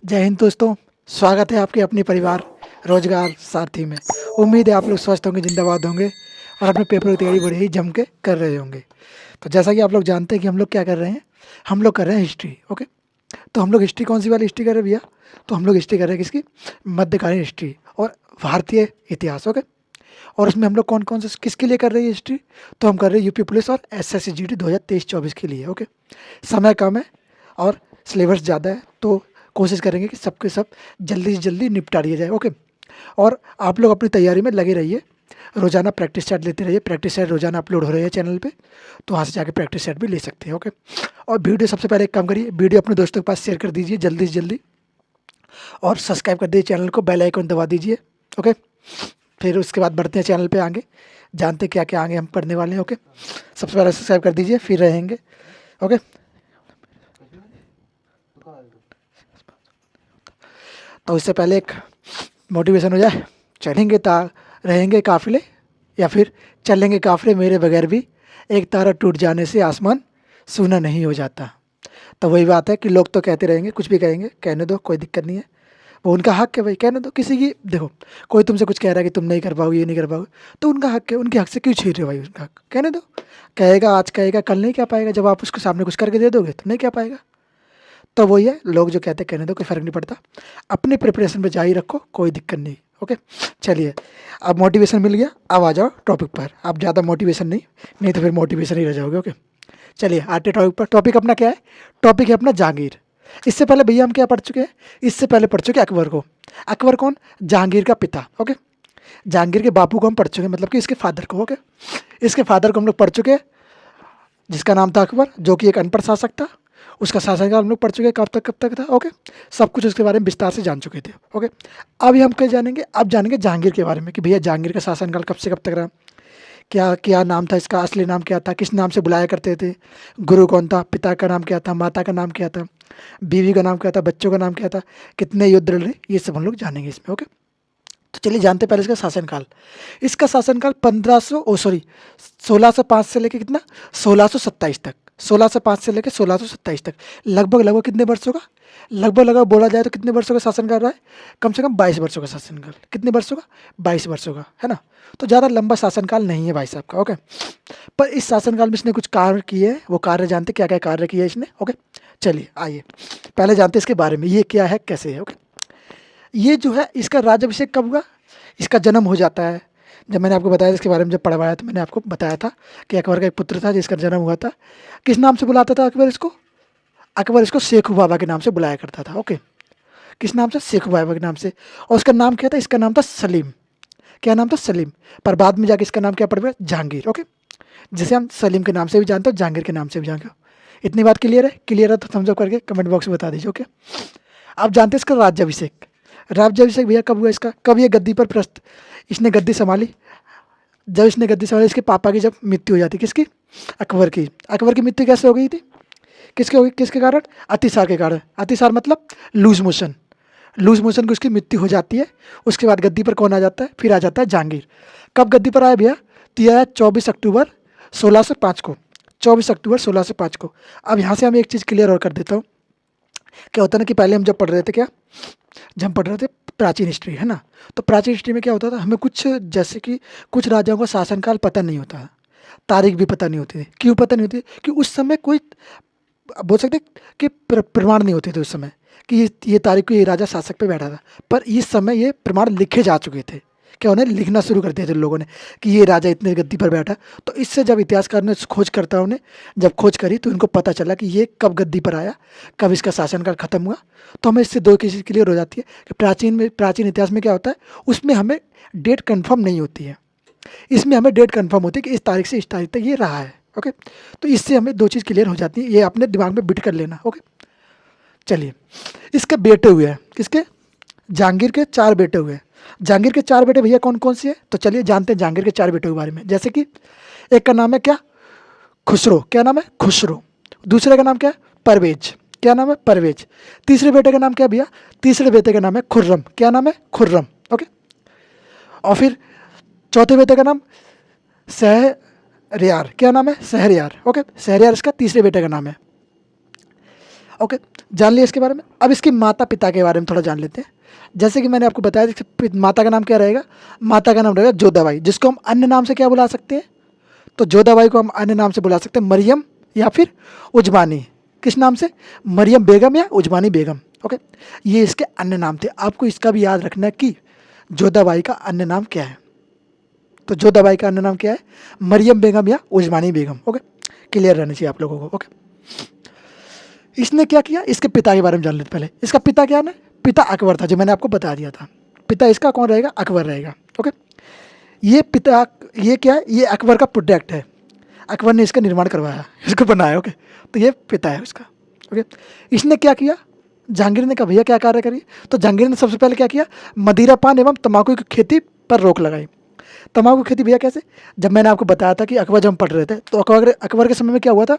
जय हिंद दोस्तों। स्वागत है आपके अपने परिवार रोजगार साथी में। उम्मीद है आप लोग स्वस्थ होंगे, जिंदाबाद होंगे और अपने पेपर की तैयारी बड़े ही जम के कर रहे होंगे। तो जैसा कि आप लोग जानते हैं कि हम लोग क्या कर रहे हैं, हम लोग कर रहे हैं हिस्ट्री। ओके, तो हम लोग हिस्ट्री कौन सी वाली हिस्ट्री कर रहे हैं भैया? तो हम लोग हिस्ट्री कर रहे हैं किसकी? मध्यकालीन हिस्ट्री और भारतीय इतिहास। ओके, और उसमें हम लोग कौन कौन से किसके लिए कर रहे हैं हिस्ट्री? तो हम कर रहे हैं यूपी पुलिस और एसएससी जीडी 2023-24 के लिए। ओके, समय कम है और सिलेबस ज़्यादा है, तो कोशिश करेंगे कि सब के सब जल्दी से जल्दी निपटा दिया जाए। ओके, और आप लोग अपनी तैयारी में लगे रहिए, रोज़ाना प्रैक्टिस सेट लेते रहिए। प्रैक्टिस सेट रोज़ाना अपलोड हो रहे हैं चैनल पे, तो वहाँ से जाके प्रैक्टिस सेट भी ले सकते हैं। ओके, और वीडियो सबसे पहले एक काम करिए, वीडियो अपने दोस्तों के पास शेयर कर दीजिए जल्दी से जल्दी, और सब्सक्राइब कर दीजिए चैनल को, बेल आइकन दबा दीजिए। ओके, फिर उसके बाद बढ़ते हैं चैनल पे आगे, जानते क्या क्या आगे हम पढ़ने वाले हैं। ओके, सबसे पहले सब्सक्राइब कर दीजिए, फिर रहेंगे। ओके, तो इससे पहले एक मोटिवेशन हो जाए। चलेंगे ता रहेंगे काफिले, या फिर चलेंगे काफिले मेरे बगैर भी, एक तारा टूट जाने से आसमान सूना नहीं हो जाता। तो वही बात है कि लोग तो कहते रहेंगे, कुछ भी कहेंगे, कहने दो, कोई दिक्कत नहीं है। वो उनका हक है भाई, कहने दो। किसी की देखो, कोई तुमसे कुछ कह रहा है कि तुम नहीं कर पाओगे, ये नहीं कर पाओगे, तो उनका हक है, उनके हक से क्यों छीन रहे हो भाई? उनका हक कहने दो। कहेगा आज, कहेगा कल नहीं कह पाएगा। जब आप उसके सामने कुछ करके दे दोगे तो नहीं कह पाएगा। तो वही है, लोग जो कहते हैं कहने दो, कोई फ़र्क नहीं पड़ता। अपनी प्रिपरेशन पे जारी रखो, कोई दिक्कत नहीं। ओके, चलिए, अब मोटिवेशन मिल गया, अब आ जाओ टॉपिक पर। अब ज़्यादा मोटिवेशन नहीं, नहीं तो फिर मोटिवेशन ही रह जाओगे। ओके, चलिए आते टॉपिक पर। टॉपिक अपना क्या है? टॉपिक है अपना जहांगीर। इससे पहले भैया हम क्या पढ़ चुके हैं? इससे पहले पढ़ चुके अकबर को। अकबर कौन? जहांगीर का पिता। ओके, जहांगीर के बापू को हम पढ़ चुके हैं, मतलब कि इसके फादर को। ओके, इसके फादर को हम लोग पढ़ चुके हैं, जिसका नाम था अकबर, जो कि एक अनपढ़ शासक था। उसका शासनकाल हम लोग पढ़ चुके हैं, कब तक था। ओके, सब कुछ उसके बारे में विस्तार से जान चुके थे। ओके, अभी हम क्या जानेंगे? अब जानेंगे जहांगीर के बारे में कि भैया जहांगीर का शासनकाल कब से कब तक रहा, क्या क्या नाम था इसका, असली नाम क्या था, किस नाम से बुलाया करते थे, गुरु कौन था, पिता का नाम क्या था, माता का नाम क्या था, बीवी का नाम क्या था, बच्चों का नाम क्या था, कितने युद्ध लड़े, ये सब हम लोग जानेंगे इसमें। ओके, तो चलिए जानते हैं पहले इसका शासनकाल। इसका शासनकाल 1605 से लेके कितना, 1627 तक। 1605 से लेके 1627 तक, लगभग लगभग कितने वर्षों का? लगभग बोला जाए तो कितने वर्षों का शासनकाल रहा है? कम से कम 22 वर्षों का शासनकाल। कितने वर्षों का? 22 वर्षों का, है ना? तो ज़्यादा लंबा शासनकाल नहीं है भाई साहब का। ओके, पर इस शासनकाल में इसने कुछ कार्य किए हैं, वो कार्य जानते क्या क्या कार्य किए इसने। ओके, चलिए आइए पहले जानते हैं इसके बारे में, ये क्या है, कैसे है। ओके, ये जो है इसका राज्याभिषेक कब हुआ? इसका जन्म हो जाता है, जब मैंने आपको बताया इसके बारे में, जब पढ़वाया तो मैंने आपको बताया था कि अकबर का एक पुत्र था जिसका जन्म हुआ था। किस नाम से बुलाता था अकबर इसको? अकबर इसको शेखू बाबा के नाम से बुलाया करता था। ओके, किस नाम से? शेखू बाबा के नाम से। और उसका नाम क्या था? इसका नाम था सलीम। क्या नाम था? सलीम। पर बाद में जाके इसका नाम क्या पड़ गया? जहांगीर। ओके, जिसे हम सलीम के नाम से भी जानते हो, जहांगीर के नाम से भी जानते हो। इतनी बात क्लियर है? क्लियर है तो थम्स अप करके कमेंट बॉक्स में बता दीजिए। ओके, आप जानते हैं इसका राज्याभिषेक। राज्याभिषेक भैया कब हुआ इसका? कब ये गद्दी पर प्रस्त इसने गद्दी संभाली? जब इसने गद्दी संभाली, इसके पापा की जब मृत्यु हो जाती। किसकी? अकबर की। अकबर की मृत्यु कैसे हो गई थी? किसके हो गई? किसके कारण? अतिसार के कारण। अतिसार मतलब लूज मोशन। लूज मोशन की उसकी मृत्यु हो जाती है। उसके बाद गद्दी पर कौन आ जाता है? फिर आ जाता है जहांगीर। कब गद्दी पर आया भैया? तो यह आया 24 अक्टूबर 1605 को। 24 अक्टूबर 1605 को। अब यहाँ से हम एक चीज़ क्लियर और कर देता हूँ। क्या होता है ना कि पहले हम जब पढ़ रहे थे, क्या जब हम पढ़ रहे थे प्राचीन हिस्ट्री, है ना, तो प्राचीन हिस्ट्री में क्या होता था, हमें कुछ जैसे कि कुछ राजाओं का शासनकाल पता नहीं होता, तारीख भी पता नहीं होती थी। क्यों पता नहीं होती? कि उस समय कोई बोल सकते कि प्रमाण नहीं होते थे उस समय कि ये तारीख को ये राजा शासक पे बैठा था। पर इस समय ये प्रमाण लिखे जा चुके थे। क्या उन्हें लिखना शुरू कर दिया थे लोगों ने कि ये राजा इतने गद्दी पर बैठा। तो इससे जब इतिहासकार ने खोज करताओं ने जब खोज करी, तो इनको पता चला कि ये कब गद्दी पर आया, कब इसका शासनकाल खत्म हुआ। तो हमें इससे दो चीज़ क्लियर हो जाती है कि प्राचीन इतिहास में क्या होता है, उसमें हमें डेट कन्फर्म नहीं होती है। इसमें हमें डेट कन्फर्म होती है कि इस तारीख से इस तारीख तक ये रहा है। ओके, तो इससे हमें दो चीज़ क्लियर हो जाती है, ये अपने दिमाग में बिट कर लेना। ओके, चलिए, इसके बेटे हुए हैं। किसके? जहांगीर के 4 बेटे हुए हैं। जहांगीर के 4 बेटे भैया कौन कौन से हैं? तो चलिए जानते हैं जहांगीर के 4 बेटों के बारे में। जैसे कि एक का नाम है क्या? खुसरो। क्या नाम है? खुसरो। दूसरे का नाम क्या है? परवेज। क्या नाम है? परवेज। तीसरे बेटे का नाम क्या है भैया? तीसरे बेटे का नाम है खुर्रम। क्या नाम है? खुर्रम। ओके, और फिर चौथे बेटे का नाम सहरयार। क्या नाम है? सहरयार। ओके, सहरयार इसका तीसरे बेटे का नाम है। ओके, जान लिया इसके बारे में। अब इसकी माता पिता के बारे में थोड़ा जान लेते हैं। जैसे कि मैंने आपको बताया माता का नाम क्या रहेगा, माता का नाम रहेगा जोधाबाई, जिसको हम अन्य नाम से क्या बुला सकते हैं, तो जोधाबाई को हम अन्य नाम से बुला सकते हैं मरियम या फिर उजमानी। किस नाम से, मरियम बेगम या उजमानी बेगम। ओके, ये इसके अन्य नाम थे। आपको इसका भी याद रखना है कि जोधाबाई का अन्य नाम क्या है। तो जोधाबाई का अन्य नाम क्या है, मरियम बेगम या उजमानी बेगम। ओके, क्लियर रहना चाहिए आप लोगों को। ओके, इसने क्या किया, इसके पिता के बारे में जान लेते पहले। इसका पिता क्या है ना, पिता अकबर था, जो मैंने आपको बता दिया था। पिता इसका कौन रहेगा, अकबर रहेगा। ओके, ये पिता, ये क्या है, ये अकबर का प्रोडक्ट है। अकबर ने इसका निर्माण करवाया, इसको बनाया। ओके, तो ये पिता है उसका। ओके, इसने क्या किया, जहांगीर ने कहा भैया क्या कार्य करिए, तो जहांगीर ने सबसे पहले क्या किया, मदिरा पान एवं तंबाकू की खेती पर रोक लगाई। तंबाकू की खेती भैया कैसे, जब मैंने आपको बताया था कि अकबर जब हम पढ़ रहे थे, तो अकबर के समय में क्या हुआ था,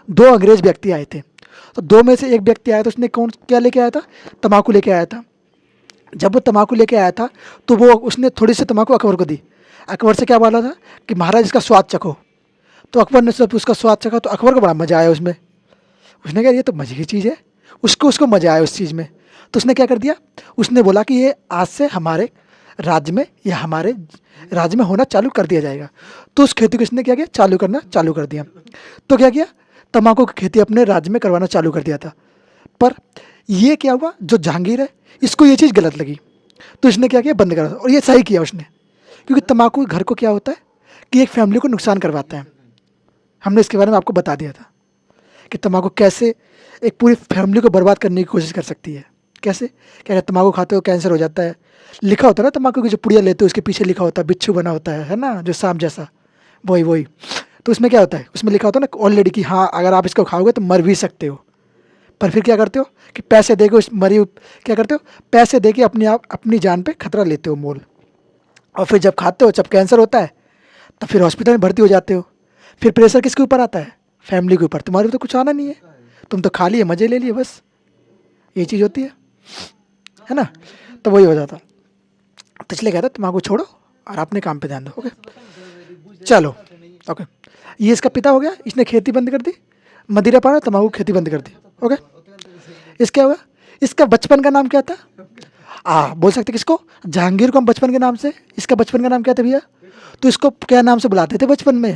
दो अंग्रेज व्यक्ति आए थे। तो दो में से एक व्यक्ति आया, तो उसने कौन क्या लेके आया था, तंबाकू लेके आया था। जब वो तंबाकू लेके आया था, तो वो उसने थोड़ी सी तंबाकू अकबर को दी। अकबर से क्या बोला था कि महाराज इसका स्वाद चखो। तो अकबर ने सब उसका स्वाद चखा, तो अकबर को बड़ा मजा आया उसमें। उसने कहा ये तो मजे की चीज़ है, उसको उसको मजा आया उस चीज़ में। तो उसने क्या कर दिया, उसने बोला कि ये आज से हमारे राज्य में या हमारे राज्य में होना चालू कर दिया जाएगा। तो उस खेती को इसने क्या किया, चालू करना चालू कर दिया। तो क्या किया, तंबाकू की खेती अपने राज्य में करवाना चालू कर दिया था। पर ये क्या हुआ, जो जहांगीर है इसको ये चीज़ गलत लगी, तो इसने क्या किया, बंद करा। और ये सही किया उसने, क्योंकि तंबाकू घर को क्या होता है कि एक फैमिली को नुकसान करवाता है। हमने इसके बारे में आपको बता दिया था कि तंबाकू कैसे एक पूरी फैमिली को बर्बाद करने की कोशिश कर सकती है। कैसे, क्या तंबाकू खाते हो कैंसर हो जाता है, लिखा होता है ना तंबाकू की जो पुड़िया लेते हो उसके पीछे लिखा होता है, बिच्छू बना होता है ना, जो सांप जैसा, वही। तो उसमें क्या होता है, उसमें लिखा होता है ना ऑलरेडी कि हाँ अगर आप इसको खाओगे तो मर भी सकते हो। पर फिर क्या करते हो कि पैसे दे के उस क्या करते हो, पैसे दे के अपनी जान पे खतरा लेते हो मोल। और फिर जब खाते हो, जब कैंसर होता है, तो फिर हॉस्पिटल में भर्ती हो जाते हो। फिर प्रेशर किसके ऊपर आता है, फैमिली के ऊपर। तुम्हारे तो कुछ आना नहीं है, तुम तो खा लिए, मज़े ले लिए, बस ये चीज़ होती है ना। तो वही हो जाता। तो इसलिए कहता तंबाकू छोड़ो और अपने काम पे ध्यान दो। ओके, चलो। ओके, ये इसका पिता हो गया, इसने खेती बंद कर दी, मदिरा पान तंबाकू खेती बंद कर दी। ओके, इसका होगा, इसका बचपन का नाम क्या था, बोल सकते किसको, जहांगीर को हम बचपन के नाम से, इसका बचपन का नाम क्या था भैया, तो इसको क्या नाम से बुलाते थे बचपन में,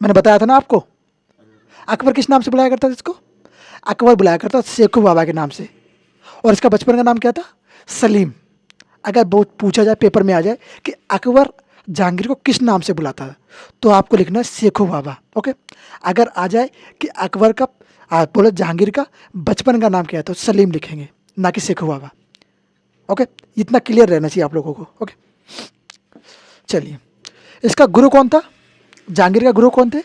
मैंने बताया था ना आपको। अकबर किस नाम से बुलाया करता था इसको, अकबर बुलाया करता शेखू बाबा के नाम से। और इसका बचपन का नाम क्या था, सलीम। अगर बहुत पूछा जाए, पेपर में आ जाए कि अकबर जहांगीर को किस नाम से बुलाता था, तो आपको लिखना है शेखू बाबा। ओके, अगर आ जाए कि अकबर का बोलो जहांगीर का बचपन का नाम क्या है, तो सलीम लिखेंगे, ना कि शेखू बाबा। ओके, इतना क्लियर रहना चाहिए आप लोगों को। ओके, चलिए, इसका गुरु कौन था, जहांगीर का गुरु कौन थे,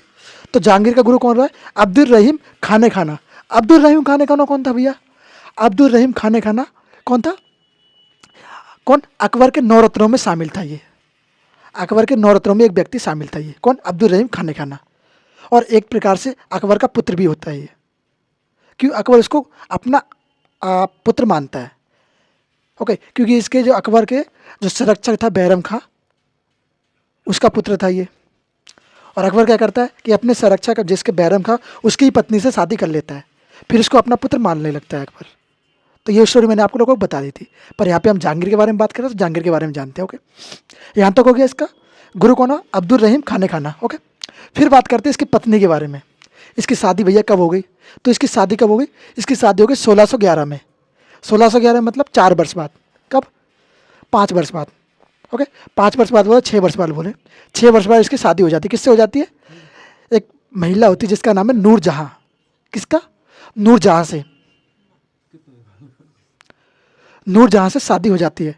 तो जहांगीर का गुरु कौन रहा है, अब्दुल रहीम खाने खाना। अब्दुल रहीम खाने खाना कौन था भैया, अब्दुल रहीम खाने खाना कौन था, कौन, अकबर के 9 रत्नों में शामिल था ये। अकबर के 9 रत्नों में एक व्यक्ति शामिल था ये, कौन, अब्दुल रहीम खाने खाना। और एक प्रकार से अकबर का पुत्र भी होता है ये, क्यों, अकबर इसको अपना पुत्र मानता है। ओके, क्योंकि इसके जो अकबर के जो संरक्षक था बैरम खां, उसका पुत्र था ये। और अकबर क्या करता है कि अपने संरक्षक जिसके बैरम खां, उसकी ही पत्नी से शादी कर लेता है, फिर इसको अपना पुत्र मानने लगता है अकबर। तो ये स्टोरी मैंने आप लोगों को बता दी थी। पर यहाँ पे हम जहांगीर के बारे में बात करें तो जहांगीर के बारे में जानते हैं। ओके, यहाँ तक हो गया इसका गुरु कौन है, अब्दुल रहीम खाने खाना। ओके, फिर बात करते हैं इसकी पत्नी के बारे में। इसकी शादी भैया कब हो गई, तो इसकी शादी कब हो गई, इसकी शादी हो गई 1611 में। 1611 मतलब 4 वर्ष बाद, कब, 5 वर्ष बाद। ओके, 5 वर्ष बाद बोले, 6 वर्ष बाद बोले, 6 वर्ष बाद इसकी शादी हो जाती है। किससे हो जाती है, एक महिला होती है जिसका नाम है नूरजहां। किसका, नूरजहां से, नूरजहां से शादी हो जाती है,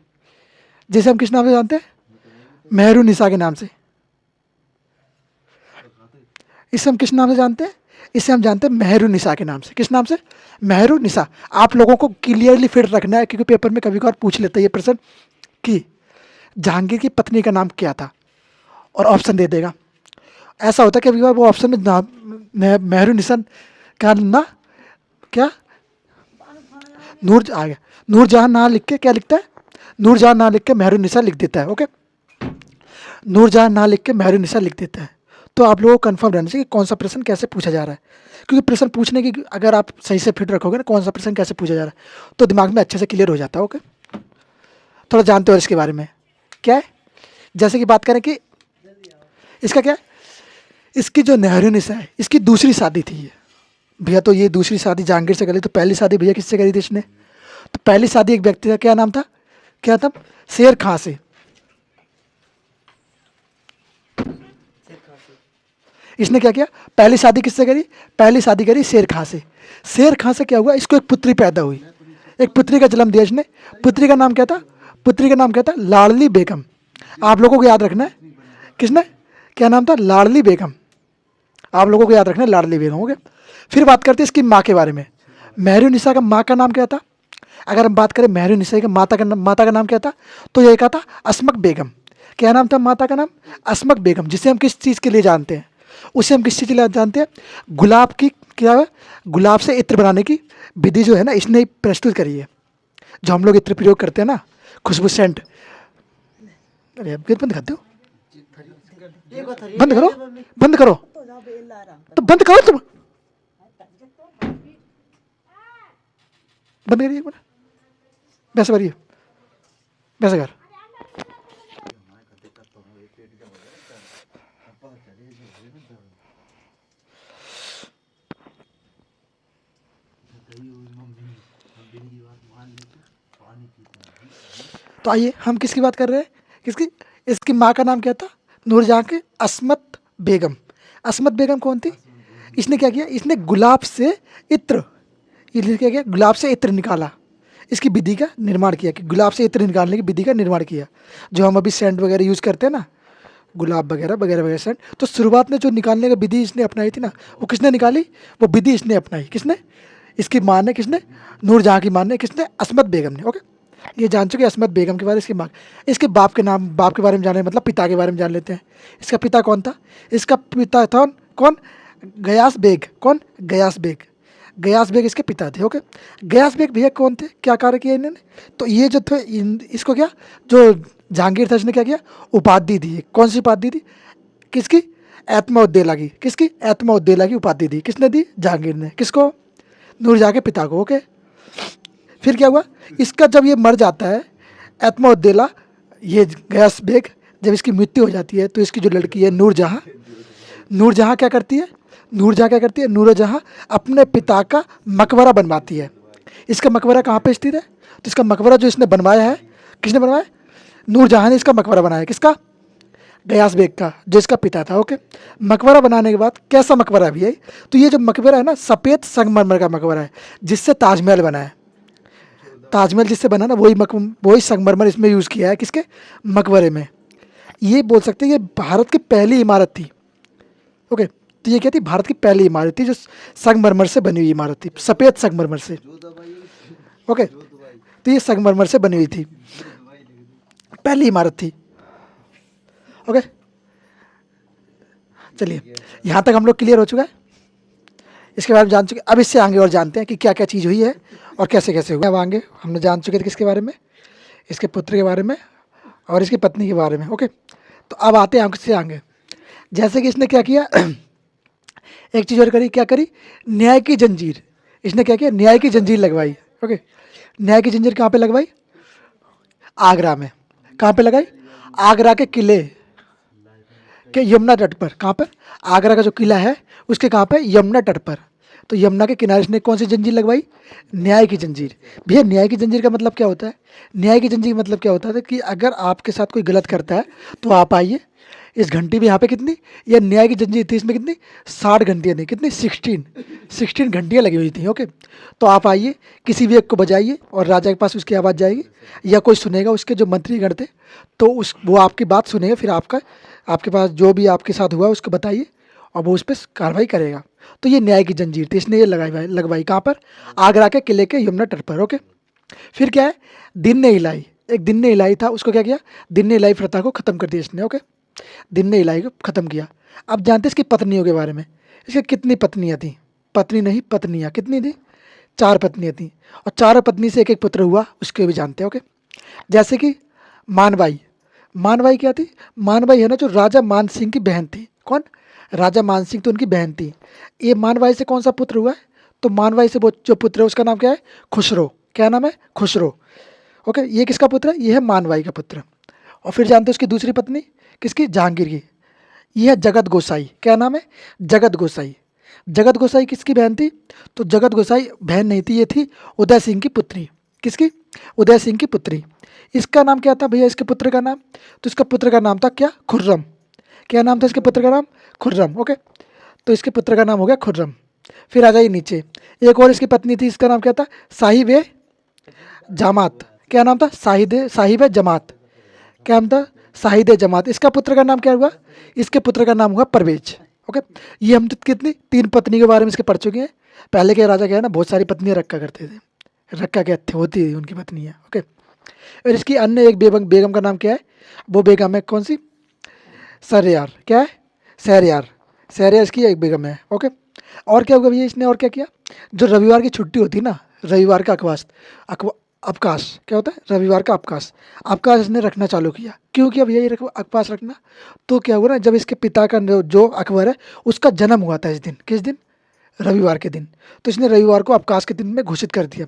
जिसे हम किस नाम से जानते हैं, मेहरुन्निसा के नाम से। इसे हम किस नाम से जानते हैं, इसे हम जानते हैं मेहरुन्निसा के नाम से। किस नाम से, मेहरुन्निसा। आप लोगों को क्लियरली फिट रखना है, क्योंकि पेपर में कभी कभार पूछ लेते हैं ये प्रश्न कि जहांगीर की पत्नी का नाम क्या था, और ऑप्शन दे देगा। ऐसा होता है कभी कभार वो ऑप्शन में मेहरुन्निसा का ना क्या, नूर आ गया, नूरजहां ना लिख के क्या लिखता है, नूरजहां ना लिख के मेहरुन्निसा लिख देता है। ओके, नूरजहां ना लिख के मेहरुन्निसा लिख देता है। तो आप लोगों को कंफर्म रहना चाहिए कि कौन सा प्रश्न कैसे पूछा जा रहा है, क्योंकि प्रश्न पूछने की अगर आप सही से फिट रखोगे ना, कौन सा प्रश्न कैसे पूछा जा रहा है, तो दिमाग में अच्छे से क्लियर हो जाता है। ओके, थोड़ा जानते हो इसके बारे में क्या है। जैसे कि बात करें कि इसका क्या है, इसकी जो नेहरू निशा है, इसकी दूसरी शादी थी ये भैया। तो ये दूसरी शादी जहांगीर से करी, तो पहली शादी भैया किससे करी थी इसने? तो पहली शादी एक व्यक्ति का क्या नाम था, क्या था, शेर खां से। इसने क्या किया, पहली शादी किससे करी? पहली शादी करी शेर खां से। शेर खां से क्या हुआ, इसको एक पुत्री पैदा हुई, एक पुत्री का जन्म दिया इसने। पुत्री का नाम क्या था? पुत्री का नाम क्या था? लाडली बेगम। आप लोगों को याद रखना है, किसने, क्या नाम था? लाडली बेगम। आप लोगों को याद रखना है, लाडली बेगम। हो गया। फिर बात करते हैं इसकी माँ के बारे में। मेहरुनिसा का माँ का नाम क्या था? अगर हम बात करें मेहरुनिसा की माता का नाम क्या था, तो ये क्या था? अस्मक बेगम। क्या नाम था माता का नाम? अस्मक बेगम। जिसे हम किस चीज़ के लिए जानते हैं, उसे हम किस चीज़ के लिए जानते हैं? गुलाब की, क्या है, गुलाब से इत्र बनाने की विधि जो है ना, इसने प्रस्तुत करी है। जो हम लोग इत्र प्रयोग करते हैं ना, खुशबू सेंट। अरे अब बंद कर दो, बंद करो, बंद करो, तो बंद करो तुम, बंद करिए एक बार, वैसे करिए, वैसे कर। तो आइए, हम किसकी बात कर रहे हैं, किसकी? इसकी माँ का नाम क्या था? नूरजहां की अस्मत बेगम। अस्मत बेगम कौन थी? इसने क्या किया, इसने गुलाब से इत्र, इसने क्या किया, गुलाब से इत्र निकाला, इसकी विधि का निर्माण किया, कि गुलाब से इत्र निकालने की विधि का निर्माण किया। जो हम अभी सेंट वगैरह यूज़ करते हैं ना, गुलाब वगैरह वगैरह वगैरह सेंट, तो शुरुआत में जो निकालने की विधि इसने अपनाई थी ना, वो किसने निकाली? वो विधि इसने अपनाई, किसने? इसकी माँ ने। किसने? नूरजहां की माँ ने। किसने? अस्मत बेगम ने। ओके, ये जान चुके अस्मत बेगम के बारे में। इसकी माँ, इसके बाप के नाम, बाप के बारे में जाने, मतलब पिता के बारे में जान लेते हैं। इसका पिता कौन था? इसका पिता था कौन? गयास बेग। कौन? गयास बेग। गयास बेग इसके पिता थे। ओके, गयास बेग भैया कौन थे, क्या कार्य किया इन्होंने? तो ये जो थे इसको क्या, जो जहांगीर था, इसने क्या किया, उपाधि दी। कौन सी उपाधि दी? किसकी? एतमा-उद-दौला की। किसकी? एतमा-उद-दौला की उपाधि दी। किसने दी? जहांगीर ने। किसको? नूरजहां के पिता को। ओके, फिर क्या हुआ, इसका जब ये मर जाता है एतमा-उद-दौला, ये गयास बेग, जब इसकी मृत्यु हो जाती है, तो इसकी जो लड़की है नूरजहां, नूरजहां क्या करती है? नूरजहां क्या करती है? नूरजहां अपने पिता का मकबरा बनवाती है। इसका मकबरा कहाँ पे स्थित है? तो इसका मकबरा जो इसने बनवाया है, किसने बनवाया? नूरजहां ने इसका मकबरा बनाया। किसका? गयास बेग का, जो इसका पिता था। ओके, मकबरा बनाने के बाद कैसा मकबरा भी है? तो ये जो मकबरा है ना, सफ़ेद संगमरमर का मकबरा है, जिससे ताजमहल बना है। ताजमहल जिससे बना ना, वही संगमरमर इसमें यूज़ किया है, किसके? मकबरे में। ये बोल सकते हैं ये भारत की पहली इमारत थी। ओके, तो ये क्या थी? भारत की पहली इमारत थी जो संगमरमर से बनी हुई इमारत थी, सफ़ेद संगमरमर से। ओके, तो ये संगमरमर से बनी हुई थी, पहली इमारत थी। ओके, चलिए, यहाँ तक हम लोग क्लियर हो चुका है, इसके बारे में जान चुके। अब इससे आगे और जानते हैं कि क्या क्या चीज़ हुई है और कैसे कैसे हुआ। अब आगे हमने जान चुके थे किसके बारे में, इसके पुत्र के बारे में और इसकी पत्नी के बारे में। ओके, तो अब आते हैं इससे आगे। जैसे कि इसने क्या किया, एक चीज़ और करी, क्या करी? न्याय की जंजीर। इसने क्या किया? न्याय की जंजीर लगवाई। ओके, न्याय की जंजीर कहाँ पे लगवाई? आगरा में। कहाँ पे लगाई? आगरा के किले के यमुना तट पर। कहाँ पर? आगरा का जो किला है उसके कहाँ पे? यमुना तट पर। तो यमुना के किनारे इसने कौन सी जंजीर लगवाई? न्याय की जंजीर। भैया न्याय की जंजीर का मतलब क्या होता है? न्याय की जंजीर मतलब क्या होता है कि अगर आपके साथ कोई गलत करता है तो आप आइए, इस घंटी भी यहाँ पे कितनी, ये न्याय की जंजीर थी, इसमें कितनी, 60 घंटियाँ थी। कितनी? 16 घंटियाँ लगी हुई थी। ओके, तो आप आइए, किसी भी एक को बजाइए और राजा के पास उसकी आवाज़ जाएगी, या कोई सुनेगा, उसके जो मंत्रीगण थे, तो वो आपकी बात सुनेगा, फिर आपके पास जो भी आपके साथ हुआ उसको बताइए और वो उस पर कार्रवाई करेगा। तो ये न्याय की जंजीर थी, इसने ये लगवाई कहाँ पर? आगरा के किले के यमुना तट पर। ओके, फिर क्या है? दिन ने इलाई, एक दिन ने इलाई था, उसको क्या किया? दिन ने इलाई प्रथा को ख़त्म कर दिया इसने। ओके, दिन ने इलाई को ख़त्म किया। अब जानते हैं इसकी पत्नियों के बारे में। इसकी कितनी पत्नियाँ थीं? पत्नी नहीं, पत्नियाँ। कितनी थी? 4 पत्नियाँ थीं, और 4 पत्नी से एक एक पुत्र हुआ, उसके भी जानते हैं। ओके, जैसे कि मानबाई। मानबाई क्या थी? मानबाई है ना, जो राजा मान सिंह की बहन थी। कौन? राजा मानसिंह तो उनकी बहन थी। ये मानवाई से कौन सा पुत्र हुआ है? तो मानवाई से वो जो पुत्र है उसका नाम क्या है? खुसरो। क्या नाम है? खुसरो। ओके, ये किसका पुत्र है? ये है मानवाई का पुत्र। और फिर जानते हो उसकी दूसरी पत्नी किसकी? जहांगीर की। ये है जगत गोसाई। क्या नाम है? जगत गोसाई। जगत गोसाई किसकी बहन थी? तो जगत गोसाई बहन नहीं थी, ये थी उदय सिंह की पुत्री। किसकी? उदय सिंह की पुत्री। इसका नाम क्या था भैया, इसके पुत्र का नाम? तो इसका पुत्र का नाम था क्या? खुर्रम। क्या नाम था इसके पुत्र का नाम? खुर्रम। ओके, तो इसके पुत्र का नाम हो गया खुर्रम। फिर आ जाइए नीचे, एक और इसकी पत्नी थी, इसका नाम क्या था? साहिब ए जमात। क्या नाम था? साहिब ए जमात। क्या नाम था? साहिद ए जमात। इसका पुत्र का नाम क्या हुआ? इसके पुत्र का नाम हुआ परवेज। ओके, ये हम तो कितनी 3 पत्नी के बारे में इसके पढ़ चुके हैं। पहले के राजा क्या है ना, बहुत सारी पत्नियां रखा करते थे, रखा क्या थे, होती थी उनकी पत्नियां। ओके, और इसकी अन्य एक बेगम, बेगम का नाम क्या है? वो बेगम है कौन सी? सरयार। क्या है? शहरयार। शहरयार इसकी एक बेगम है। ओके, और क्या हुआ भैया इसने, और क्या किया? जो रविवार की छुट्टी होती है ना, रविवार का अवकाश, क्या होता है? रविवार का अवकाश, अवकाश इसने रखना चालू किया। क्यों किया भैया ये अवकाश रखना? तो क्या हुआ ना, जब इसके पिता का जो अकबर है उसका जन्म हुआ था इस दिन। किस दिन? रविवार के दिन। तो इसने रविवार को अवकाश के दिन में घोषित कर दिया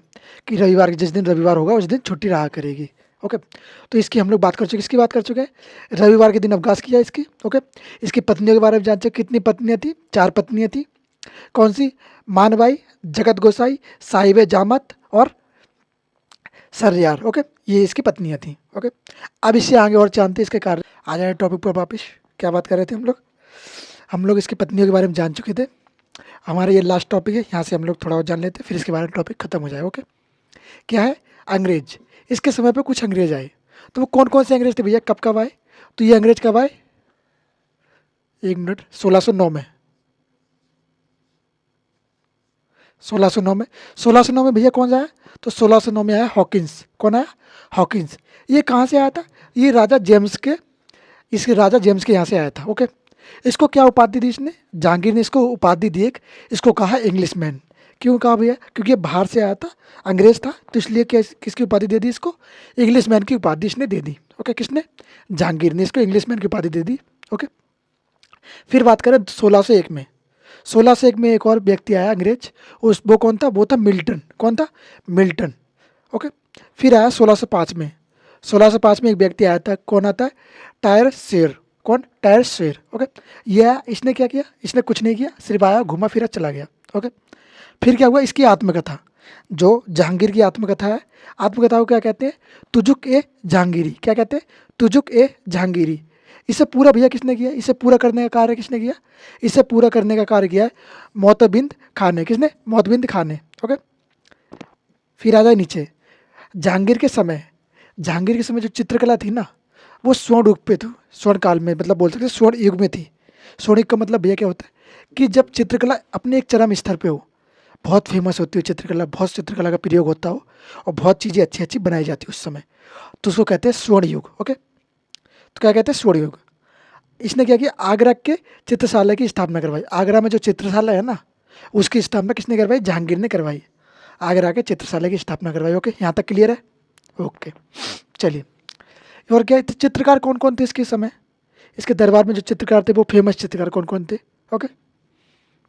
कि रविवार जिस दिन रविवार होगा उस दिन छुट्टी रहा करेगी। ओके, तो इसकी हम लोग बात कर चुके, इसकी बात कर चुके हैं, रविवार के दिन अवकाश किया इसकी। ओके, इसकी पत्नियों के बारे में जान चुके, कितनी पत्नियां थी? 4 पत्नियां थी। कौन सी? मानबाई, जगत गोसाई, साहिब जामत और सरयार। ओके, ये इसकी पत्नियां थी। ओके, अब इससे आगे और जानते इसके कार्य। आ जाए टॉपिक पर वापस। क्या बात कर रहे थे हम लोग? हम लोग इसकी पत्नियों के बारे में जान चुके थे। हमारा ये लास्ट टॉपिक है, यहाँ से हम लोग थोड़ा और जान लेते हैं, फिर इसके बारे में टॉपिक खत्म हो जाए। ओके, क्या है? अंग्रेज। इसके समय पे कुछ अंग्रेज आए। तो वो कौन कौन से अंग्रेज थे भैया, कब कब आए? तो ये अंग्रेज कब आए? 1 मिनट, 1609 में। 1609 में। 1609 में भैया कौन सा आया? तो 1609 में आया हॉकिंस। कौन आया? हॉकिंस। ये कहाँ से आया था? ये राजा जेम्स के, इसके राजा जेम्स के यहाँ से आया था। ओके, इसको क्या उपाधि दी इसने? जहांगीर ने इसको उपाधि दी एक, इसको कहा इंग्लिशमैन। क्यों कहा भैया? क्योंकि ये बाहर से आया था, अंग्रेज था, तो इसलिए क्या किसकी उपाधि दे दी इसको? इंग्लिशमैन की उपाधि इसने दे दी। ओके, किसने? जहांगीर ने इसको इंग्लिशमैन की उपाधि दे दी। ओके, फिर बात करें 1601 में। 1601 में एक और व्यक्ति आया अंग्रेज, उस वो कौन था? वो था मिल्टन। कौन था? मिल्टन। ओके, फिर आया 1605 में। 1605 में एक व्यक्ति आया था, कौन आता है? टायर शेर। कौन? टायर शेर। ओके, ये आया, इसने क्या किया? इसने कुछ नहीं किया, सिर्फ आया, घुमा फिरा, चला गया। ओके, फिर क्या हुआ? इसकी आत्मकथा, जो जहांगीर की आत्मकथा है, आत्मकथा को क्या कहते हैं? तुजुक ए जहांगीरी। क्या कहते हैं? तुजुक ए जहांगीरी। इसे पूरा भैया किसने किया? इसे पूरा करने का कार्य किसने किया? इसे पूरा करने का कार्य किया है मोतबिंद खान ने। किसने? मोतबिंद खान ने। ओके, फिर आ जाए नीचे, जहांगीर के समय, जहांगीर के समय जो चित्रकला थी ना, वो स्वर्ण युग पे थी, स्वर्ण काल में, मतलब बोल सकते स्वर्ण युग में थी। स्वर्ण युग का मतलब भैया क्या होता है कि जब चित्रकला अपने एक चरम स्तर पे हो, बहुत फेमस होती हो चित्रकला, बहुत चित्रकला का प्रयोग होता हो और बहुत चीज़ें अच्छी अच्छी बनाई जाती उस समय, तो उसको कहते हैं स्वर्ण युग। ओके, तो क्या कहते हैं? स्वर्ण युग। इसने क्या किया? आगरा के चित्रशाला की स्थापना करवाई। आगरा में जो चित्रशाला है ना, उसकी स्थापना किसने करवाई? जहांगीर ने करवाई। आगरा के चित्रशाला की स्थापना करवाई। ओके, यहाँ तक क्लियर है? ओके, चलिए, और क्या चित्रकार कौन कौन थे इसके समय? इसके दरबार में जो चित्रकार थे, वो फेमस चित्रकार कौन कौन थे? ओके,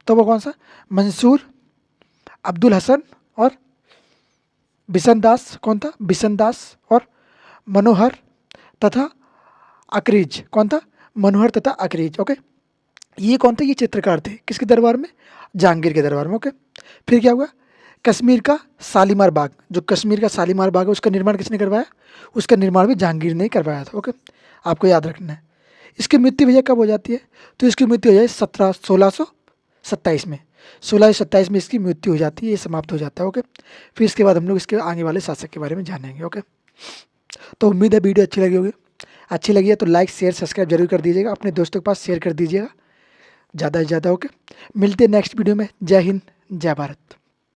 तो वो कौन सा? मंसूर, अब्दुल हसन और बिशन दास। कौन था? बिशन दास और मनोहर तथा अकरीज। कौन था? मनोहर तथा अकरीज। ओके, ये कौन थे? ये चित्रकार थे। किसके दरबार में? जहांगीर के दरबार में। ओके, फिर क्या हुआ? कश्मीर का शालीमार बाग, जो कश्मीर का शालीमार बाग है, उसका निर्माण किसने करवाया? उसका निर्माण भी जहांगीर ने ही करवाया था। ओके, आपको याद रखना है। इसकी मृत्यु भैया कब हो जाती है? तो इसकी मृत्यु हो जाए 1627 में। 1627 में इसकी मृत्यु हो जाती है, ये समाप्त हो जाता है। ओके, फिर इसके बाद हम लोग इसके आगे वाले शासक के बारे में जानेंगे। ओके, तो उम्मीद है वीडियो अच्छी लगी होगी। अच्छी लगी है तो लाइक शेयर सब्सक्राइब जरूर कर दीजिएगा, अपने दोस्तों के पास शेयर कर दीजिएगा ज़्यादा से ज़्यादा। ओके, मिलते हैं नेक्स्ट वीडियो में। जय हिंद, जय भारत।